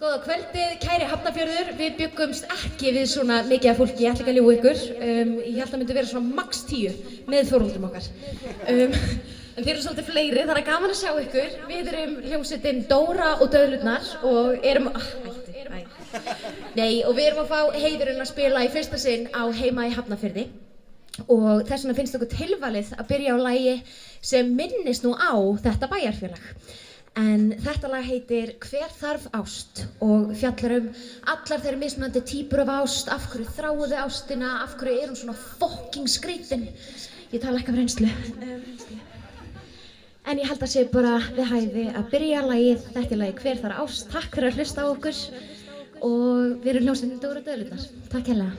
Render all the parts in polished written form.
Góða kvöldið, kæri Hafnarfjörður. Við bjuggumst ekki við svona mikið af fólki, ég ætla ekki að ljúga ykkur. Ég held að myndi vera svona max 10 með þórhaldum okkar. En þeir eru svolítið fleiri, þannig að gaman að sjá ykkur. Við erum hljómsveitin Dóra og Döðlurnar og erum... Nei, og við erum að fá heiðurinn að spila í fyrsta sinn á Heima í Hafnarfirði. Og þess vegna finnst okkur tilvalið að byrja á lagi sem minnist nú á þetta bæjarfélag. En þetta lag heitir Hver þarf ást og fjallar allar þeirra mismunandi týpur af ást, af hverju þráu þið ástina, af hverju er hún svona fucking skrítin. Ég tala ekki af reynslu. En ég held að sé bara við hæfi að byrja lagið, þetta lagið Hver þarf ást. Takk fyrir að hlusta á okkur og við erum hljómsveitin Dóra og Döðlurnar. Takk hérlega.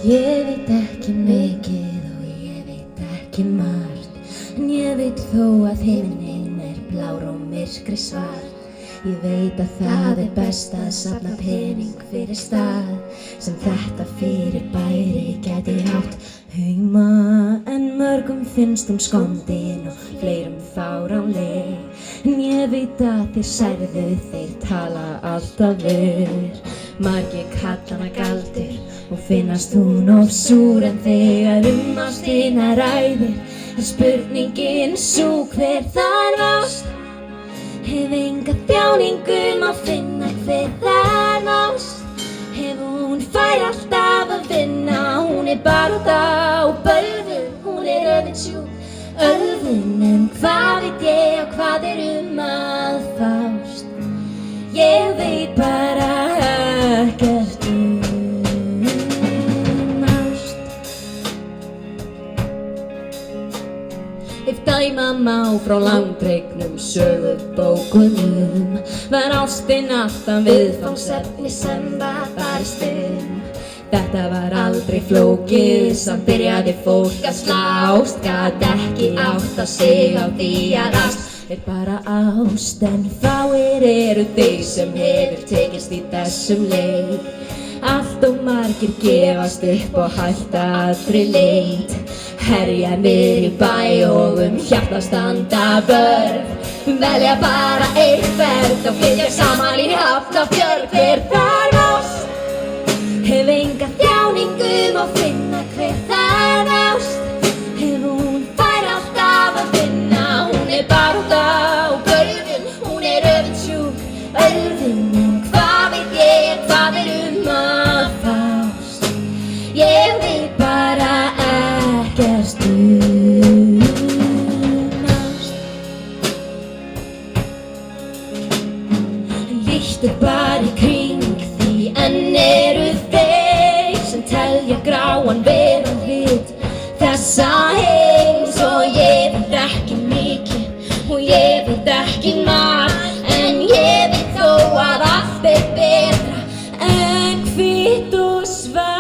Ég veit ekki mikið og ég veit ekki margt, en ég veit þó að himinn blár og myrkri svart. Ég veit að það best að safna pening fyrir stað sem þetta fyrirbæri gæti átt heima, en mörgum finnst hún skondin og fleirum fáránleg. En ég veit að þeir særðu, þeir tala alltaf margir kalla hana galdur og finnast hún of súr, en þegar ástina ræðir spurningin sú hver þarf ást. Hef enga þjáningu má finna hver þarf ást. Hef hún fær alltaf að vinna, hún barátta og bölvun, hún öfundsjúk ölvun, en hvað veit ég og hvað að fást. Ég veit bara ekkert ást. Ef dæma má frá langdregnum sögubókunum, var ástin alltaf viðfangsefni sem var barist Þetta var aldrei flókið, samt byrjaði fólk að slást, gat ekki átta sig á því að ást bara ást, en fáir eru þeir sem hefur tekist í þessum leik. Allt og margir gefast upp og hætta allri leit, herja niður í bæ og hjarta standa vörð, velja bara einn ferð og flytja saman í Hafnarfjörð. Hver þarf ást? Hef enga þjáningu má finna hver þarf ást. Hef hún fær alltaf að vinna, hún barátta og bölvun, hún öfundsjúk ölvun, en hvað veit ég hvað að fást. Ég veit bara ekkert ást. Líttu bara í kring, því enn eru þeir sem telja gráan veran hlut þessa heims, og ég veit ekki mikið og ég veit ekki margt, en ég veit þó að allt betra en hvítt og svart.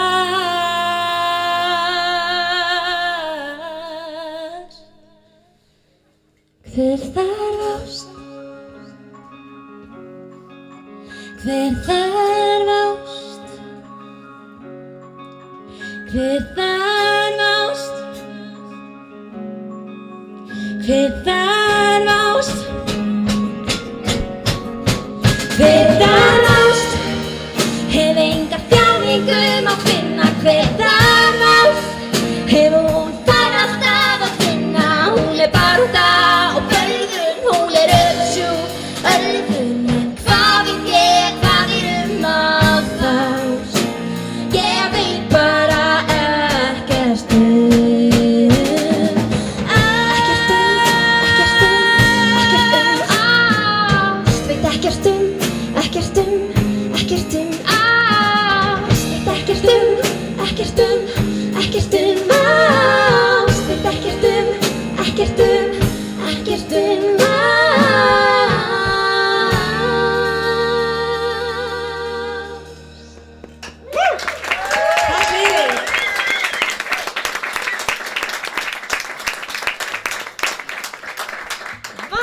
Hver þarf ást? Hver þarf ást? Hver þarf ást? Hver þarf ást? Hver þarf ást? Hef enga þjáningu má finna hver þarf ást. Hef hún fær alltaf að finna, hún barátta og bölvun, hún öfundsjúk ölvun, en hvað veit ég hvað að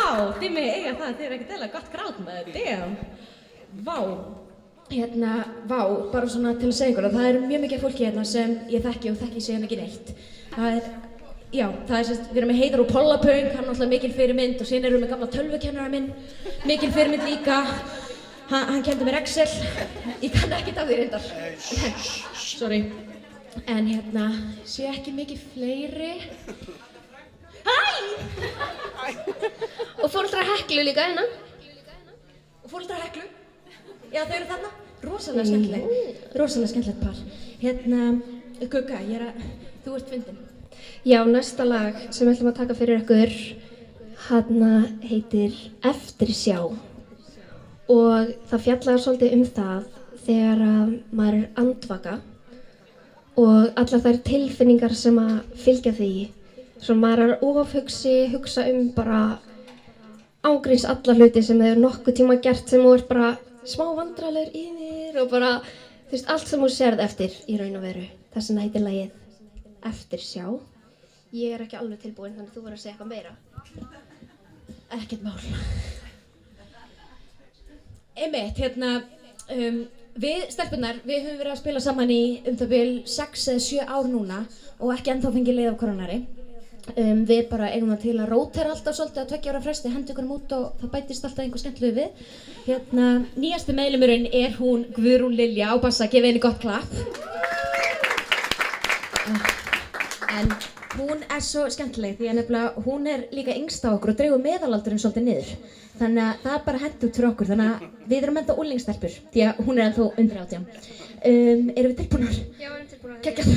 Vá, þið mig eiga það, þið ekkert eðlilega gott grát með þetta, damn. Vá, bara svona til að segja ykkur að það mjög mikið fólki hérna sem ég þekki og þekki síðan ekki neitt. Það er sérst, við erum með Heiðar og Polla Pöng, hann er náttúrulega mikil fyrirmynd og síðan erum við með gamla tölvukennara minn, mikil fyrirmynd líka. Hann kenndi mér Excel, ég kann ekkert af því reyndar. Sorry. En sé ekki mikið fleiri. Hæ! Og foreldrar Heklu líka hérna. Og foreldrar Heklu. Já, þau eru þarna. Rosalega skemmtilegt par. Gugga, þú ert fyndin. Já, næsta lag sem við ætlum að taka fyrir ykkur, heitir Eftirsjá. Og það fjallar svolítið það þegar maður er andvaka og allar þær tilfinningar sem að fylgja því. Svo maður er hugsa bara ágríns alla hluti sem þau nokkuð tíma gert sem þú ert bara smá vandræðalegur yfir og bara, þú veist, allt sem þú sérð eftir í raun og veru. Þess vegna heitir lagið Eftirsjá. Ég er ekki alveg tilbúin, þannig þú verður að segja eitthvað meira. Ekkert mál. Einmitt, við stelpurnar, við höfum verið að spila saman í það bil 6 eða 7 ár núna og ekki ennþá fengið leið af hvorn annarri. Við bara eigum það til að rótera alltaf svolítið á 2 ára fresti, henda ykkur út og það bætist alltaf einhver skemmtilegu við. Nýjasti meðlimurinn er hún Guðrún Lilja á bassa, gefið henni gott klapp. En hún er svo skemmtileg því að nefnilega hún er líka yngst á okkur og dregur meðalaldurinn svolítið niður. Þannig að það er bara hentugt fyrir okkur, þannig að við erum ennþá unglingstelpur því að hún er ennþá undir 18. Erum við tilbúnar? Já, við erum tilbúnar. Geggjað.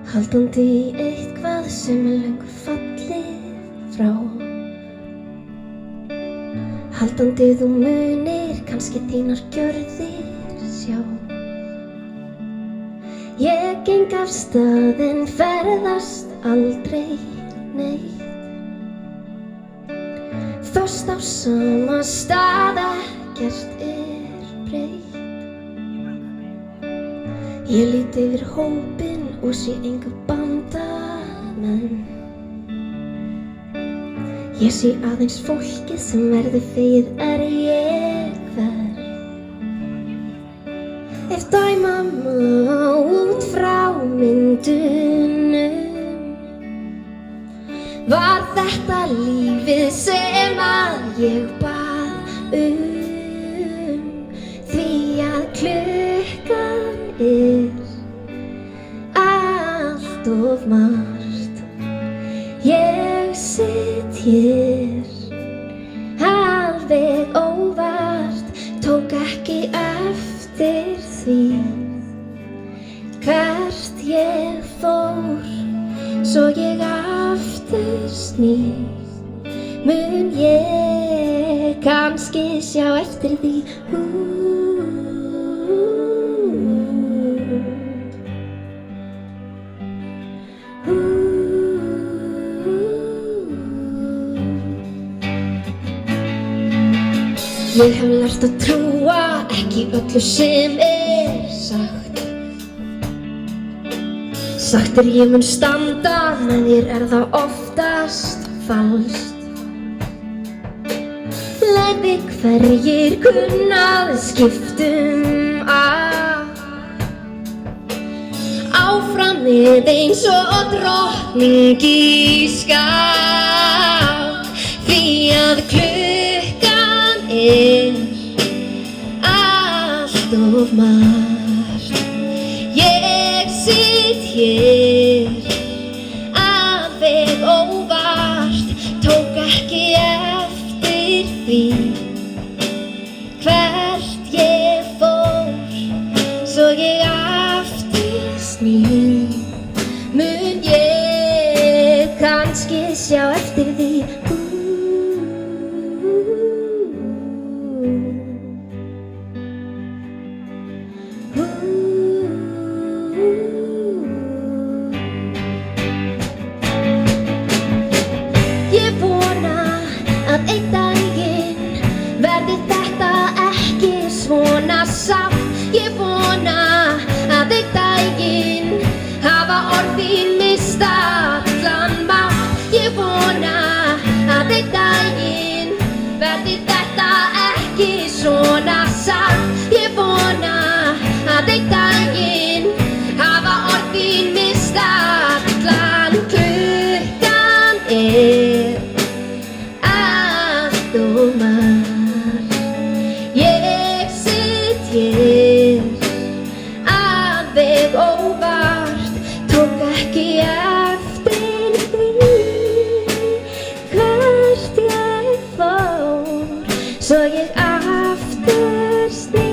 Haldandi í eitthvað sem löngu fallið frá. Haldandi þú munir kannski þínar gjörðir sjá. Ég geng af stað en ferðast aldrei neitt. Föst á sama stað, ekkert breytt. Ég lít yfir hópinn og sé enga bandamenn. Ég sé aðeins fólkið sem verður fegið ég verð. Ef dæma má út frá myndunum, var þetta lífið sem að ég bað því að klukkan allt of margt. Ég sit hér alveg óvart, tók ekki eftir því hvert ég fór. Svo ég aftur sný, mun ég kannski sjá eftir því. Ég hef lært að trúa ekki öllu sem sagt. Sagt ég mun standa, með þér það oftast falskt. Lærði hverjir kunnað skiptum áfram með eins og drottning í skák. Því að klukkan allt of margt. Ég sit hér alveg óvart, tók ekki eftir því hvert ég fór. Svo ég aftur sný, mun ég kannski sjá eftir því. að einn daginn verði þetta ekki svona sátt. Ég vona að einn daginn hafa orðin mist allan mátt. Ég vona að einn daginn verði þetta ekki svona sátt. Ég vona að einn daginn hafa orðin mist allan. Klukkan allt og margt. Ég sit hér alveg óvart, tók ekki eftir því hvert ég fór, svo ég aftur sný.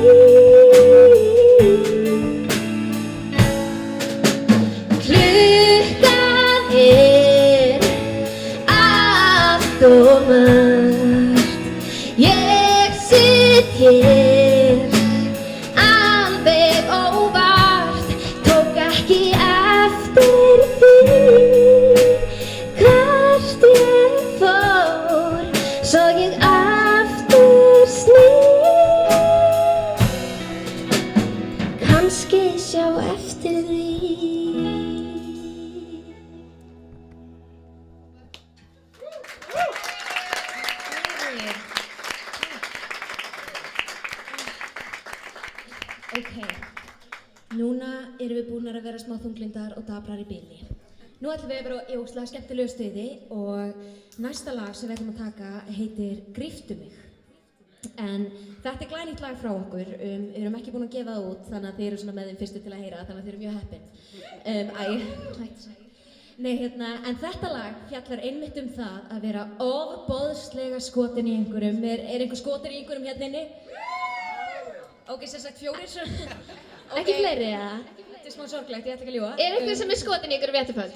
Klukkan allt og margt. Ég sit hér alveg óvart, tók ekki eftir því hvert ég fór, svo ég aftur sný. Kannski sjá eftir því. Ok, núna erum við búnar að vera smá þunglindar og dabrar í bili. Nú ætlum við að vera í ógeðslega skemmtilegu stuði og næsta lag sem við ætlum að taka heitir Gríptu mig. En þetta er glænýtt lag frá okkur, við erum ekki búin að gefa það út þannig að þið eru svona með þeim fyrstu til að heyra þannig að þið eru mjög heppin. Nei, en þetta lag fjallar einmitt um það að vera ofboðslega skotin í einhverjum. Er einhver skotin í einhverjum hérna inni? Ok, sem sagt 4. Okay. Ekki fleiri, eða? Þetta er smá sorglegt, ég ætla ekki að ljúga. Er einhver sem er skotin í ykkur veturföld?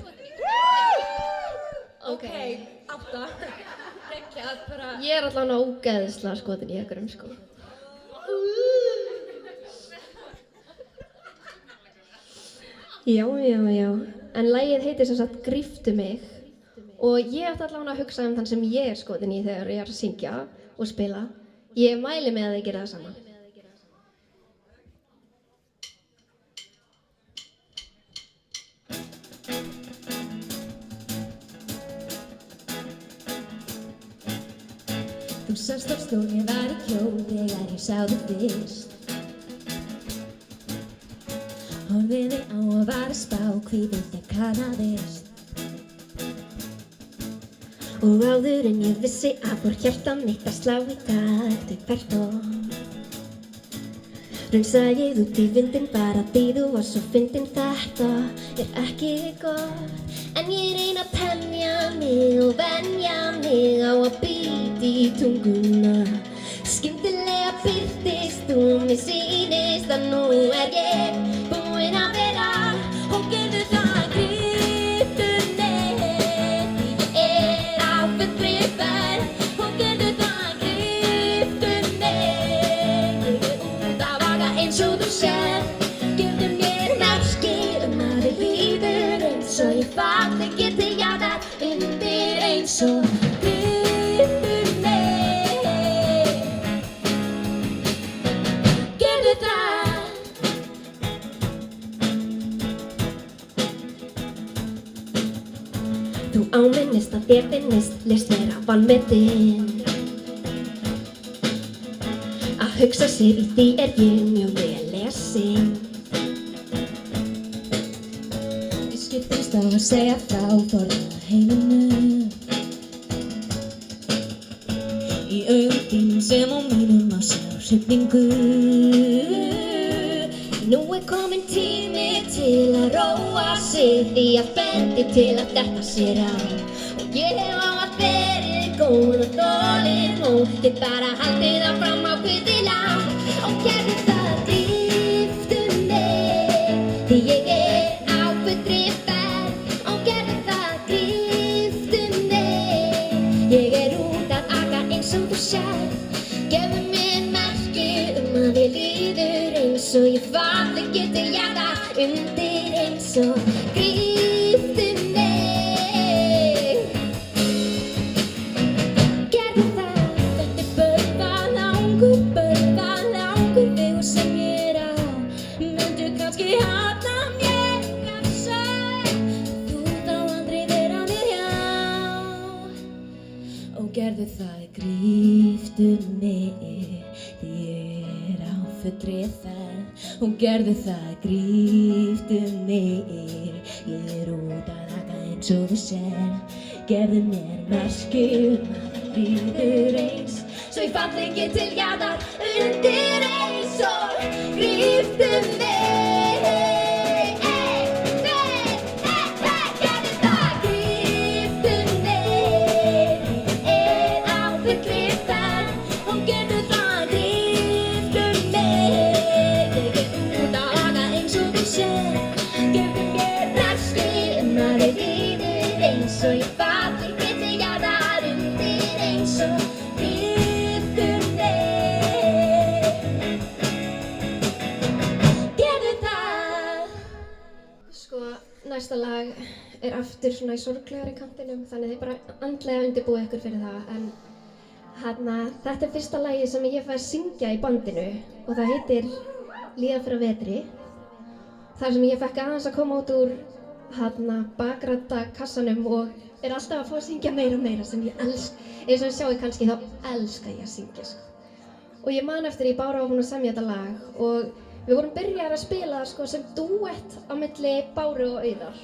Ok, 8. Geggjað, bara... Ég er allavega ógeðslega skotin í ykkurum, sko. Já. En lagið heitir sem sagt Gríptu mig. Og ég ætti allavega að hugsa þann sem ég er skotin í þegar ég er að syngja og spila. Ég mæli með að þið gera það sama. Þú sást á stól, ég var í kjól þegar ég sá þig fyrst. Horfiði á að var að spá hví þetta kannaðist. Og áður en ég vissi að fór hjarta mitt að slá í takt við hvert orð. Raunsæið út í vindinn bara því þú var svo fyndin. Þetta er ekki gott, en ég reyna að temja mig og venja mig á að bíta í tunguna. Skyndilega birtist þú, mér sýnist að nú er ég búin að vera. Og gerðu það, gríptu mig, ég er á fullri ferð. Og gerðu það, gríptu mig, ég er út að vaga eins og þú sérð. Gefðu mér merki að þér líður eins og ég falli geti jaðar undir eins og gríptu mig. Gerðu það. Þú áminnist að þér finnist list vera vanmetinn. Að hugsa sér í því er ég mjög vel lesin. Við skiptumst á að segja frá forðum heiminu. Í augum þínum sem á mínum að sjá hrifningu. Nú er kominn tími til að róa sig, því að bendi til að þetta sé rangt. Og ég hef ávallt verið góð og þolinmóð, þið bara haldið áfram á Guði langt. Og gerðu það, gríptu mig, því ég er á fullri ferð. Og gerðu það, gríptu mig, ég er út að aka eins og þú sérð. Gefðu mér merki að þér líður eins og ég falli geti jaðar undir eins og gríptu mig. Gerðu það. gerðu það, gríptu mig, ég á fullri ferð. Hún gerðu það, gríptu mig, ég út að aka eins og þú sér. Gerðu mér merki að líður eins, svo ég falli ekki til jarðar undir eins og gríptu mig. Gerðu það, gríptu mig, ég á fullri ferð. Hún gerðu það, gríptu mig, ég út að aka eins og þú sér. Gerðu mér merki að líður eins, svo ég falli ekki til jarðar undir eins og gríptu mig. Gerðu það. Sko, næsta lag aftur svona í sorglegari kantinum, þannig þið bara andlega undirbúið ykkur fyrir það. En þetta er fyrsta lagið sem ég fæ að syngja í bandinu og það heitir Líða fyrir vetri. Þar sem ég fekk aðeins að koma út úr bakradda kassanum og er alltaf að fá að syngja meira og meira sem ég elska. Eins og þið sjáu kannski, þá elska ég að syngja, sko. Og ég man eftir ég Bára var búin að semja þetta lag og við vorum byrjaðar að spila það, sko, sem dúett á milli Báru og Auðar.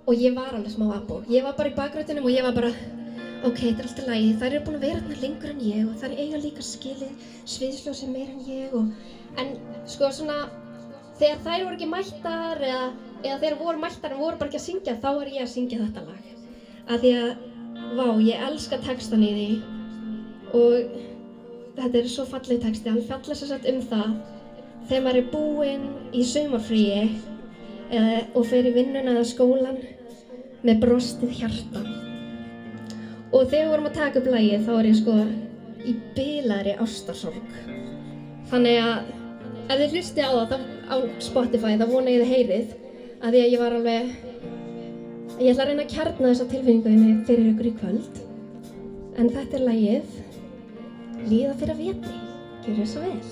Og ég var alveg smá abbo. Ég var bara í bakgröndunum og ég var bara, ok, þetta er alltaf lagið. Þær eru búin að vera þarna lengur en ég og þær eiga líka skilið sviðsljósið meira en ég en sko svona, þegar þær voru ekki mættar eða þegar voru mættar en voru bara ekki að syngja, þá var ég að syngja þetta lag. Af því að, vá, ég elska textan í því og þetta er svo falleg texti. Hann fjallar sem sagt það þegar maður er búinn í sumarfríi og fer í vinnuna eða skólan með brostið hjarta. Og þegar við vorum að taka upp lagið þá er ég sko í bilaðri ástarsorg. Þannig að ef þið hlustið á það á Spotify þá vona ég þið heyrið af því að ég var alveg, ég ætla að reyna að kjarna þessa tilfinningu fyrir ykkur í kvöld. En þetta er lagið Líða fyrir vetri. Gjörðu svo vel.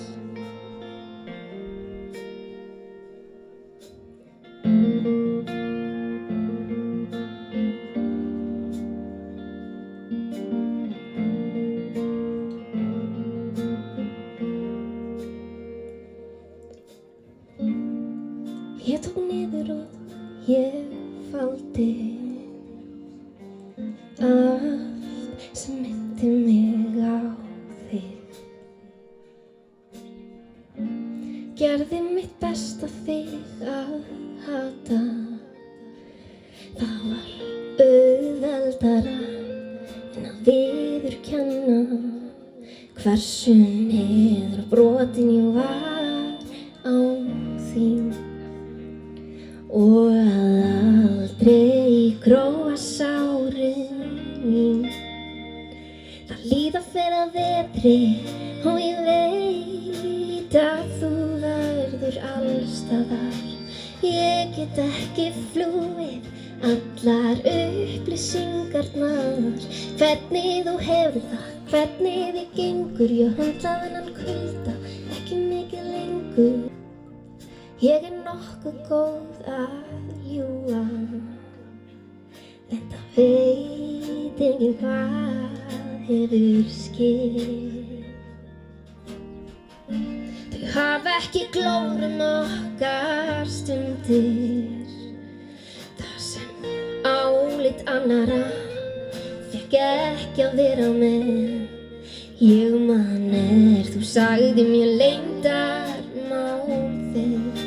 Ég tók niður og ég faldi allt sem minnti mig á þig. Gerði mitt besta þig að hata. Það var auðveldara en að viðurkenna hversu niðurbrotin ég var án þín. Og að aldrei gróa sárin mín. Það líða fer að vetri og ég veit að þú verður allsstaðar. Ég get ekki flúið allar upplýsingarnar. Hvernig þú hefur það, hvernig þig gengur. Ég höndla þennan kulda, ekki mikið lengur. Ég er nokkuð góð að ljúga, þetta veit enginn hvað hefur skeð. Þau hafa ekki glórum okkar stundir, það sem álit annara fékk ekki að vera með. Ég man þú sagði mér leyndarmál þitt.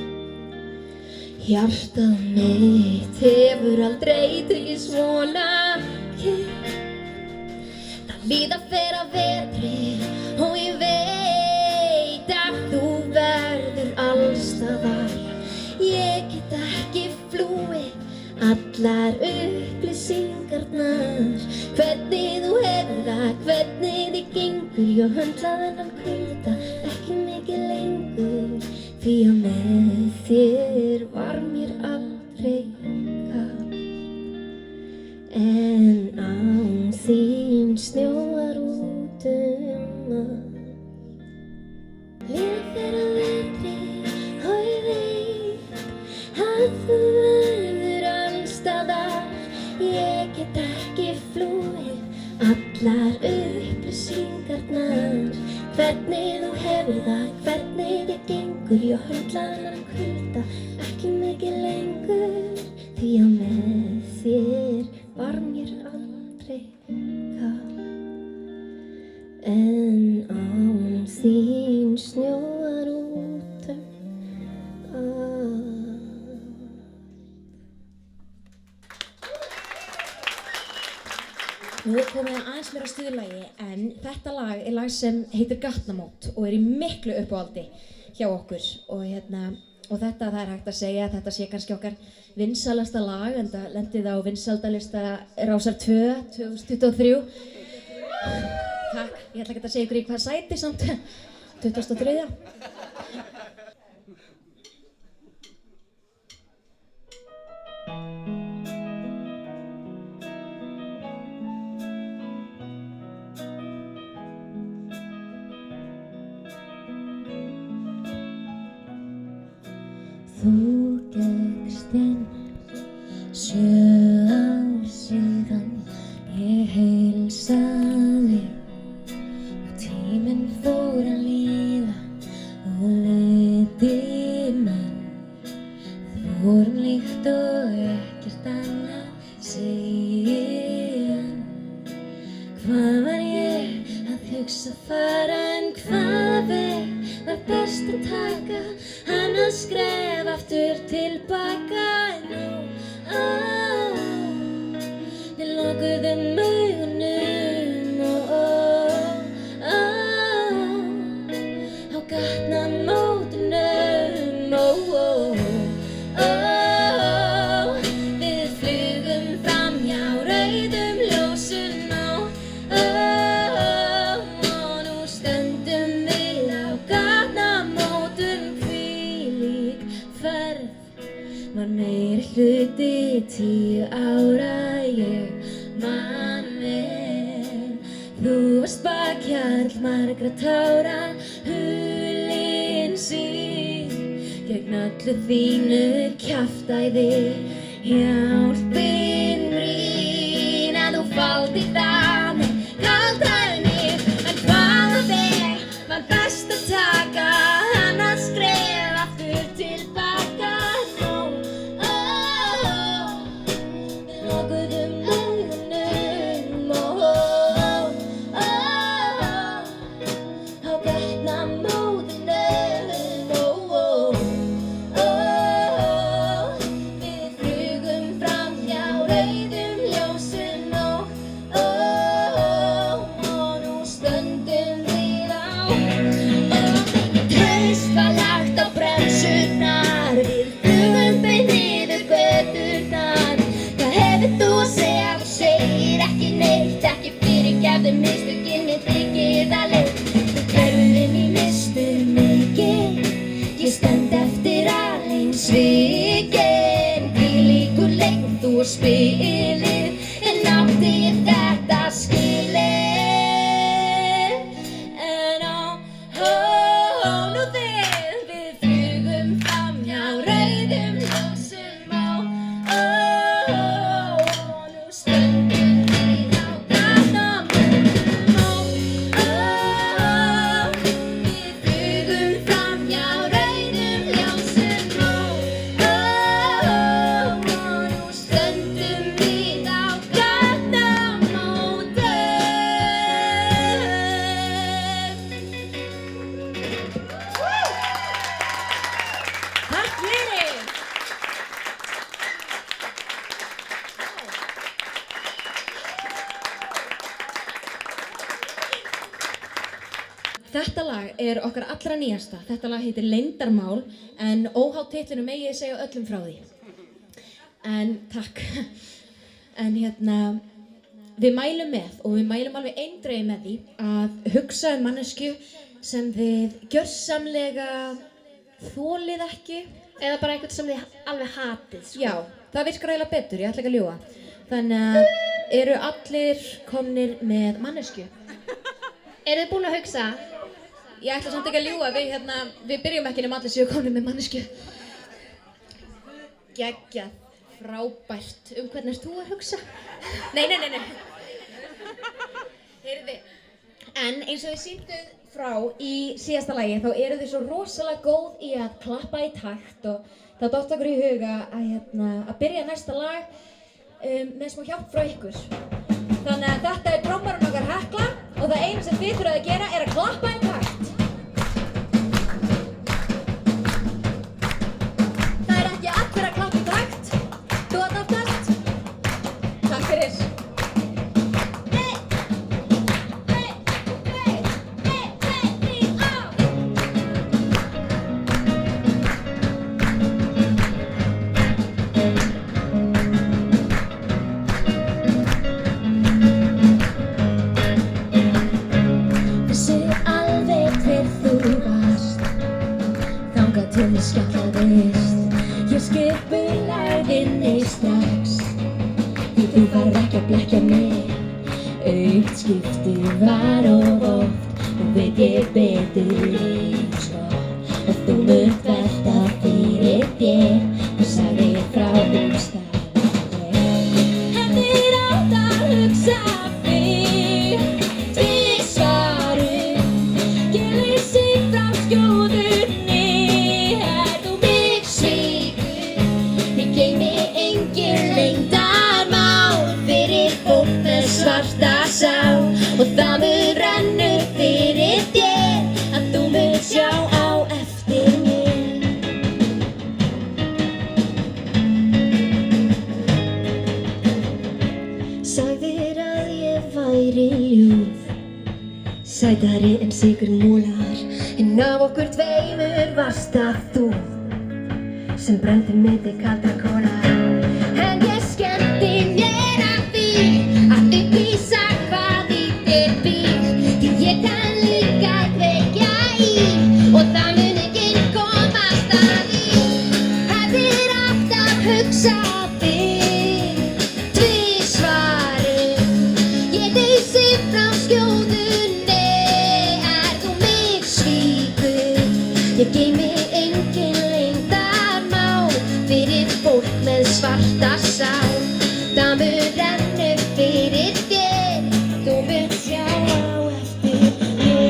Hjartað mitt hefur aldrei tekið svona kyrrt. Það líða fer að vetri og ég veit að þú verður allsstaðar. Ég get ekki flúið allar upplýsingarnar. Hvernig þú hefur það, hvernig þig gengur. Ég höndla þennan kulda, ekki mikið lengur. Því að með þér var mér aldrei kalt. En án þín snjóar út allt. Líða fer að vetri og ég veit að þú verður allsstaðar. Ég get ekki flúið allar allar upplýsingarnar, hvernig þú hefur það, hvernig þér gengur, ég höndla þennan kulda ekki mikið lengur, því að með þér var mér aldrei kalt, en án þín snjóar út allt. Nú er komið aðeins meira stuðlagi, en þetta lag er lag sem heitir Gatnamót og er í miklu uppáhaldi hjá okkur. Og þetta, það er hægt að segja að þetta sé kannski okkar vinsælasta lag, en það lenti það á vinsældalista Rásar 2 2023. Takk, ég ætla ekki að segja ykkur í hvað sæti samt, 23. Þú gekkst inn 7 ár síðan ég heilsaði og tíminn fór að líða og leiti menn. Við vorum líkt og ekkert annað síðan. Hvað var ég að hugsa fara, en hvaða veg var best að taka? Annað skref aftur tilbaka, en við lokuðum augunum á gatnamótunum. Við flugum framhjá rauðum ljósum og nú stöndum við á gatnamótum. Hvílík ferð var meiri hluti 10 ára, ég man vel. Þú varst bakhjarl margra tára, hulinn sín gegn öllu þínu kjaftæði. Hjálpin brýn að þú faldir það með kaldraði mig, en hvaða veg var best að taka? Annað skref aftur tilbaka. Við lokuðum augunum á gatnamótunum. Við flugum framhjá rauðum ljósum og nú stöndum við á. Traust var lagt á bremsurnar, við flugum beint niður göturnar. Hvað hefur þú að segja? Þú segir ekki neitt, ekki fyrirgefðu mistökin, mér þykir það leitt. Þú gerðir inn í mistur mikið, ég stend eftir alein svikin. Hvílíkur leikur þú og spilið, en átti ég þetta skilið? En nú þegar við flugum framhjá rauðum ljósum og nú stöndum við á gatnamótunum. Við flugum framhjá rauðum ljósum og nú stöndum við á gatnamótunum. Takk fyrir! Þetta lag er okkar allra nýjasta. Þetta lag heitir Leyndarmál, en óháð titlinum megi ég segja öllum frá því. En takk. En við mælum með, og við mælum alveg eindregið með því, að hugsa manneskju sem þið gjörsamlega þolið ekki. Eða bara einhvern sem þið alveg hatið, sko. Já, það virkar eiginlega betur, ég ætla ekki að ljúga. Þannig að eru allir komnir með manneskju. Eru þið búin að hugsa? Ég ætla samt ekki að ljúga, við byrjum ekki nema allir séu komnir með manneskju. Geggjað, frábært. Hvernig ert þú að hugsa? Nei. Heyrði. En eins og þið sýnduð frá í síðasta lagi þá eru þið svo rosalega góð í að klappa í takt og það dotti okkur í huga að byrja næsta lag með smá hjálp frá ykkur. Þannig að þetta er trommarinn okkar Hekla og það eina sem þið þurfið að gera er að klappa í takt. Það er ekki allir að klappa í takt. Þú að aftast. Takk fyrir. Til skjallaðist, ég skipulagði þig strax. Því þú var ekki að blekkja mig. Aukt skipti var of oft og veit ég betur eins gott. Og þú munt velta fyrir þér og sagði frá bústaðlega. Hefðir átt að hugsa þig tvisvar ég leysi frá skjóðunni. Svarta sál og það mun rennur fyrir þér að þú mun sjá á eftir mér. Sagðir að ég væri ljúf, sætari en sykurmúlar, en af okkur tveimur varst það þú sem brendi milli kaldra kóla. En ég skemmti mér af því að upplýsa hvað í þér býr, því ég kann líka kveikja í og það mun enginn komast að því. Hefðir átt að hugsa þig tvisvar ég leysi frá skjóðunni. Er þú mig svíkur, ég geymi engin leyndarmál fyrir fólk með svarta sál. Það mun rennur fyrir þér, þú mun sjá á eftir mér.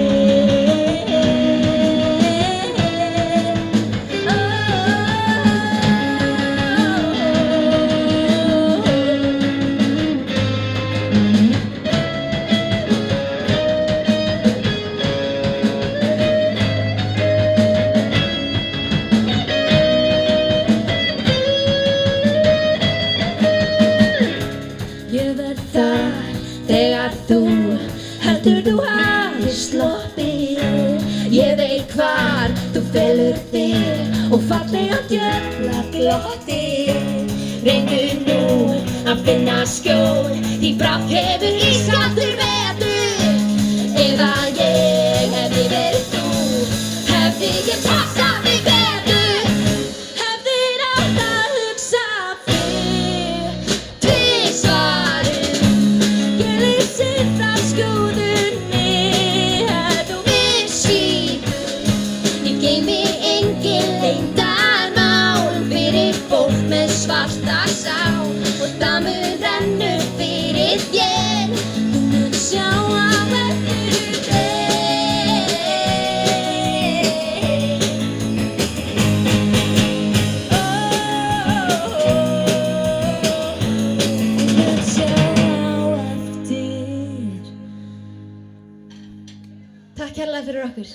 Ég verð þar þegar þú heldur þú hafir sloppið. Ég veit hvar þú felur þig og fallega djöfla glottið. Reyndu nú að finna skjól, því brátt hefur ískaldur vetur. Ef að ég hefði verið þú, hefði ég passað mig betur. Hefðir átt að hugsa þig tvisvar ég leysi frá skjóðunni. Er þú mig svíkur, ég geymi engin leyndarmál fyrir fólk með svarta sál og það mun rennur fyrir þér, þú mun sjá á eftir þér. Þú mun sjá á eftir. Takk kærlega fyrir okkur.